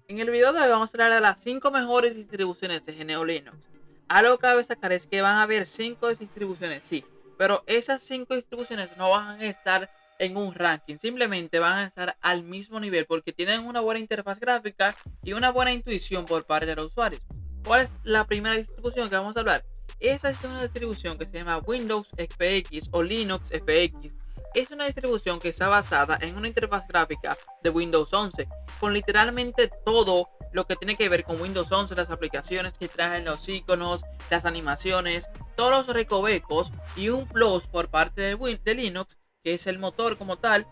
En el video de hoy vamos a hablar de las 5 mejores distribuciones de GNU Linux. Algo que cabe sacar es que van a haber 5 distribuciones, sí, pero esas 5 distribuciones no van a estar en un ranking, simplemente van a estar al mismo nivel porque tienen una buena interfaz gráfica y una buena intuición por parte de los usuarios. ¿Cuál es la primera distribución que vamos a hablar? Esa es una distribución que se llama Windows FX o Linux FX. Es una distribución que está basada en una interfaz gráfica de Windows 11 con literalmente todo lo que tiene que ver con Windows 11, las aplicaciones que traen, los iconos, las animaciones, todos los recovecos y un plus por parte de Linux, que es el motor como tal.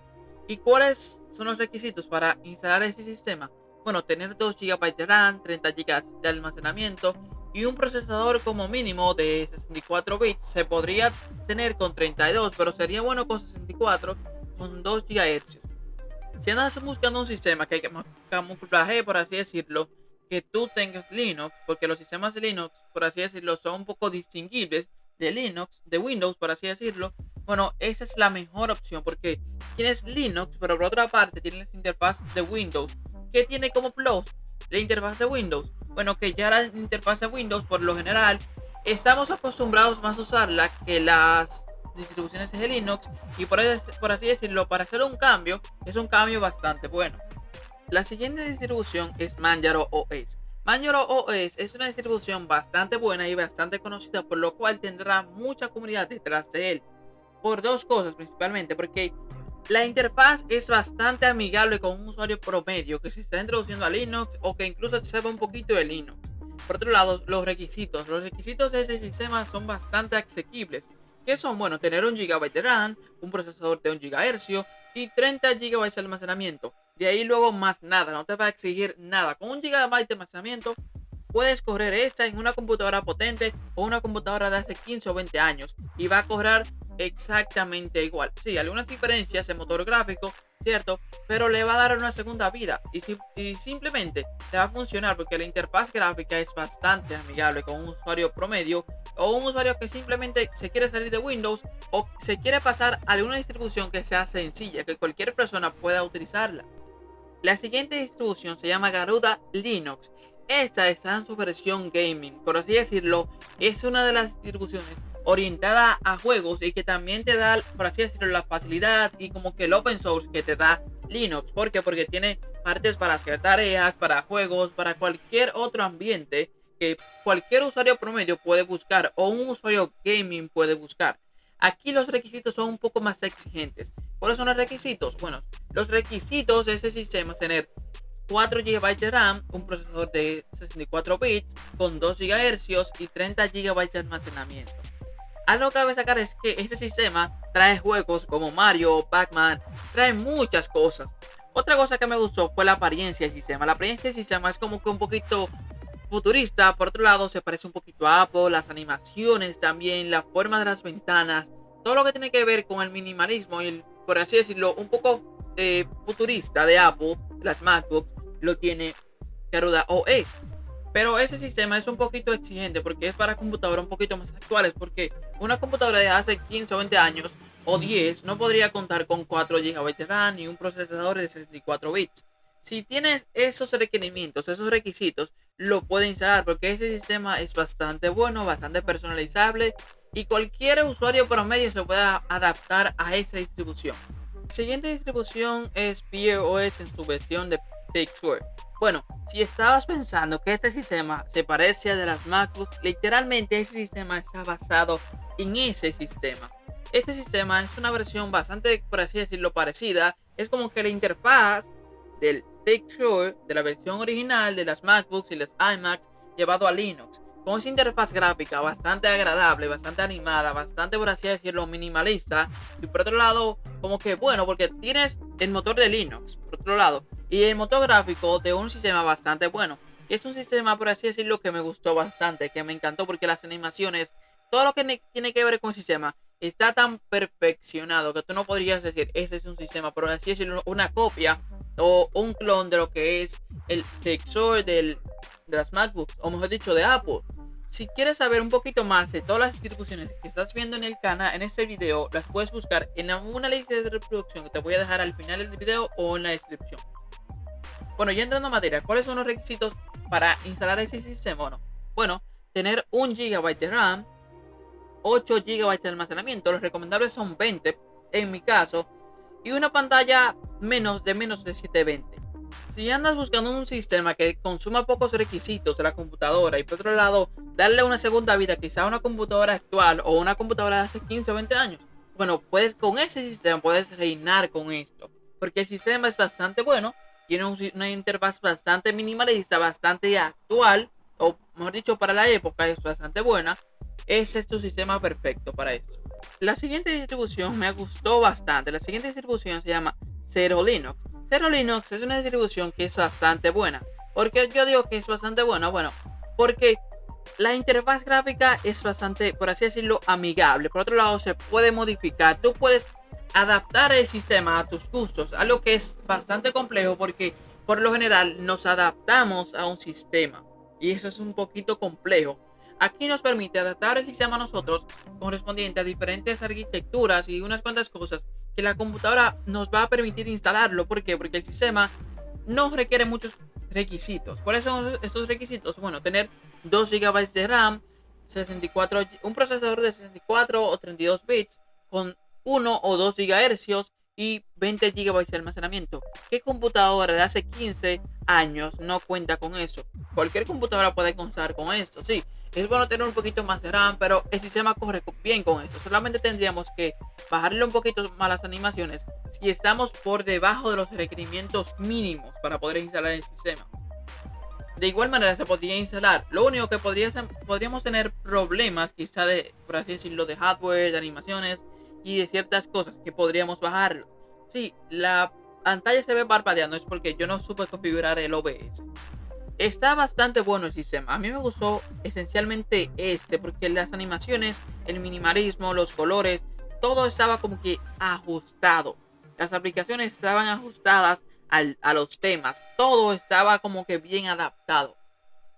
¿Y cuáles son los requisitos para instalar este sistema? Bueno, tener 2 GB de RAM, 30 GB de almacenamiento y un procesador como mínimo de 64 bits. Se podría tener con 32, pero sería bueno con 64 con 2 GHz. Si andas buscando un sistema que camuflaje, por así decirlo, que tú tengas Linux, porque los sistemas de Linux, por así decirlo, son un poco distinguibles de Linux, de Windows, por así decirlo, bueno, esa es la mejor opción, porque tienes Linux, pero por otra parte tienes la interfaz de Windows. ¿Qué tiene como plus la interfaz de Windows? Bueno, que ya la interfaz de Windows, por lo general, estamos acostumbrados más a usarla que las distribuciones de Linux, y por así decirlo, para hacer un cambio, es un cambio bastante bueno. La siguiente distribución es Manjaro OS. Manjaro OS es una distribución bastante buena y bastante conocida, por lo cual tendrá mucha comunidad detrás de él. Por dos cosas principalmente, porque la interfaz es bastante amigable con un usuario promedio que se está introduciendo a Linux o que incluso sepa un poquito de Linux. Por otro lado, los requisitos de ese sistema son bastante asequibles, que son, bueno, tener 1 GB de RAM, un procesador de 1 GHz y 30 GB de almacenamiento. De ahí luego más nada, no te va a exigir nada. Con 1 GB de almacenamiento puedes correr esta en una computadora potente o una computadora de hace 15 o 20 años y va a correr exactamente igual. Sí, algunas diferencias en motor gráfico, cierto, pero le va a dar una segunda vida y simplemente te va a funcionar porque la interfaz gráfica es bastante amigable con un usuario promedio o un usuario que simplemente se quiere salir de Windows o se quiere pasar a alguna distribución que sea sencilla, que cualquier persona pueda utilizarla. La siguiente distribución se llama Garuda Linux. Esta está en su versión gaming, por así decirlo. Es una de las distribuciones orientada a juegos y que también te da, por así decirlo, la facilidad y como que el open source que te da Linux. ¿Por qué? Porque tiene partes para hacer tareas, para juegos, para cualquier otro ambiente que cualquier usuario promedio puede buscar o un usuario gaming puede buscar. Aquí los requisitos son un poco más exigentes. ¿Cuáles son los requisitos? Bueno, los requisitos de ese sistema es tener 4 GB de RAM, un procesador de 64 bits con 2 GHz y 30 GB de almacenamiento. Algo que cabe sacar es que este sistema trae juegos como Mario, Pac-Man, trae muchas cosas. Otra cosa que me gustó fue la apariencia del sistema. La apariencia del sistema es como que un poquito futurista. Por otro lado, se parece un poquito a Apple, las animaciones también, la forma de las ventanas, todo lo que tiene que ver con el minimalismo y el, por así decirlo, un poco futurista de Apple, las MacBooks, lo tiene Garuda OS. Pero ese sistema es un poquito exigente porque es para computadoras un poquito más actuales, porque una computadora de hace 15 o 20 años o 10 no podría contar con 4 GB de RAM y un procesador de 64 bits. Si tienes esos requerimientos, esos requisitos, lo puede instalar porque ese sistema es bastante bueno, bastante personalizable y cualquier usuario promedio se puede adaptar a esa distribución. La siguiente distribución es PeerOS en su versión de Texture. Bueno, si estabas pensando que este sistema se parece a de las MacBooks, literalmente ese sistema está basado en ese sistema. Este sistema es una versión bastante, por así decirlo, parecida. Es como que la interfaz del Texture de la versión original de las MacBooks y las iMacs llevado a Linux. Con esa interfaz gráfica bastante agradable, bastante animada, bastante, por así decirlo, minimalista. Y por otro lado, como que bueno, porque tienes el motor de Linux, por otro lado, y el motor gráfico de un sistema bastante bueno. Y es un sistema, por así decirlo, que me gustó bastante, que me encantó porque las animaciones, todo lo que tiene que ver con el sistema, está tan perfeccionado que tú no podrías decir, este es un sistema, por así decirlo, una copia o un clon de lo que es el texture de las MacBooks, o mejor dicho, de Apple. Si quieres saber un poquito más de todas las distribuciones que estás viendo en el canal, en este video, las puedes buscar en una lista de reproducción que te voy a dejar al final del video o en la descripción. Bueno, ya entrando en materia, ¿cuáles son los requisitos para instalar ese sistema? Bueno, tener 1 GB de RAM, 8 GB de almacenamiento, los recomendables son 20 en mi caso, y una pantalla menos de 720. Si andas buscando un sistema que consuma pocos requisitos de la computadora y por otro lado darle una segunda vida quizá a una computadora actual o una computadora de hace 15 o 20 años, bueno, pues con ese sistema puedes reinar con esto, porque el sistema es bastante bueno, tiene una interfaz bastante minimalista, bastante actual, o mejor dicho, para la época es bastante buena. Ese es tu sistema perfecto para esto. La siguiente distribución me gustó bastante. La siguiente distribución se llama Zero Linux. Zero Linux es una distribución que es bastante buena. ¿Por qué yo digo que es bastante buena? Bueno, porque la interfaz gráfica es bastante, por así decirlo, amigable. Por otro lado, se puede modificar. Tú puedes adaptar el sistema a tus gustos, algo que es bastante complejo porque por lo general nos adaptamos a un sistema y eso es un poquito complejo. Aquí nos permite adaptar el sistema a nosotros correspondiente a diferentes arquitecturas y unas cuantas cosas que la computadora nos va a permitir instalarlo. ¿Por qué? Porque el sistema no requiere muchos requisitos. ¿Cuáles son estos requisitos? Bueno, tener 2 GB de RAM, 64, un procesador de 64 o 32 bits con 1 o 2 GHz y 20 GB de almacenamiento. ¿Qué computadora de hace 15 años no cuenta con eso? Cualquier computadora puede contar con esto, sí. Es bueno tener un poquito más de RAM, pero el sistema corre bien con eso. Solamente tendríamos que bajarle un poquito más las animaciones si estamos por debajo de los requerimientos mínimos para poder instalar el sistema. De igual manera se podría instalar. Lo único que podríamos tener problemas quizá de, por así decirlo, de hardware, de animaciones y de ciertas cosas que podríamos bajarlo. Sí, la pantalla se ve parpadeando, es porque yo no supe configurar el OBS. Está bastante bueno el sistema. A mí me gustó esencialmente porque las animaciones, el minimalismo, los colores, todo estaba como que ajustado. Las aplicaciones estaban ajustadas a los temas. Todo estaba como que bien adaptado.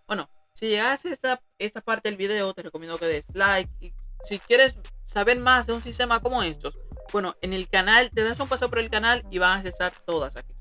Bueno, si llegaste a esta parte del video, te recomiendo que des like. Y si quieres saber más de un sistema como estos, bueno, en el canal, te das un paso por el canal y van a estar todas aquí.